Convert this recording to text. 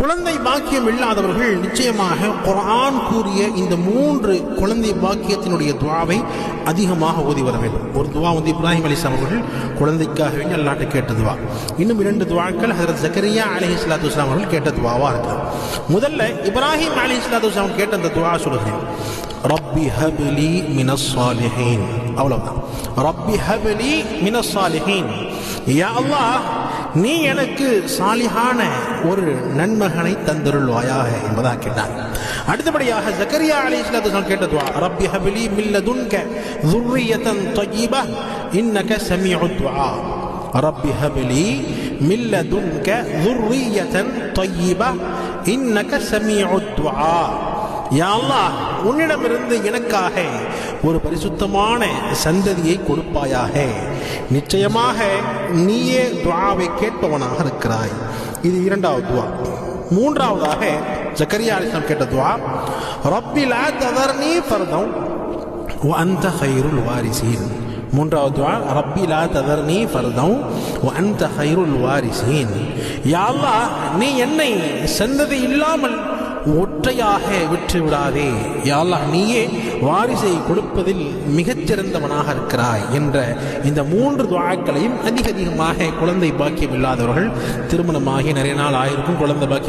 குழந்தை பாக்கியம் இல்லாதவர்கள் நிச்சயமாக குர்ஆன் கூறிய இந்த 3 குழந்தை பாக்கியத்தினுடைய துஆவை அதிகமாக ஓதி வர வேண்டும். ஒரு துஆ இப்ராஹிம் அலைஹிஸ்ஸலாம் அவர்கள் குழந்தைக்காக வேண்டி அல்லாஹ்ட்ட கேட்ட துஆ. இன்னும் 2 துஆக்கள் ஹஜ்ரத் ஜக்கரியா அலைஹிஸ்ஸலாத்து வஸலாம் அவர்கள் கேட்ட துஆவா இருக்கு. முதல்ல இப்ராஹிம் அலைஹிஸ்ஸலாத்து வஸலாம் கேட்ட அந்த துஆ சொல்கிறேன். ரப்பி ஹப்லி மினஸ் சாலிஹீன். அவ்வளவுதான். ரப்பி ஹப்லி மினஸ் சாலிஹீன். யா அல்லாஹ், நீ எனக்கு சாலிஹான ஒரு நன்மகனை தந்தருள்வாயாக என்பதாக கேட்டார். அடுத்தபடியாக ஜக்கரியா அலைஹிஸ்ஸலாத்து வஸலாம் கேட்ட துஆ, ரப்பி ஹப்லி மின் லதுன்க ذُرِّيَّةً طَيِّبَةً إِنَّكَ سَمِيعُ الدُّعَاء. ரப்பி ஹப்லி மின் லதுன்க ذُرِّيَّةً طَيِّبَةً إِنَّكَ سَمِيعُ الدُّعَاء. யா அல்லாஹ், உன்னிடமிருந்து எனக்காக ஒரு பரிசுத்தமான சந்ததியை கொடுப்பாயாக. நிச்சயமாக நீயே துஆவை கேட்பவனாக இருக்கிறாய். இது 2வது துஆ. 3வதாக ஜக்கரியா அலைஹிஸ்ஸலாம் கேட்ட துஆ, ரப்பி லா ததர்னி ஃபர்தன் வ அன்த கைருல் வாரிசீன். 3வது துஆ, ரப்பி லா ததர்னி ஃபர்தன் வ அன்த கைருல் வாரிசீன். யா அல்லாஹ், நீ என்னை சந்ததி இல்லாமல் ஒற்றையாக விட்டு விடாதே. யா அல்லாஹ், நீயே வாரிசை கொடுப்பதில் மிகச்சிறந்தவனாக இருக்கிறாய் என்ற இந்த 3 துஆக்களையும் அதிகமாக குழந்தை பாக்கியம் இல்லாதவர்கள், திருமணமாகி நிறைய நாள் ஆயிருக்கும், குழந்தை பாக்கியம்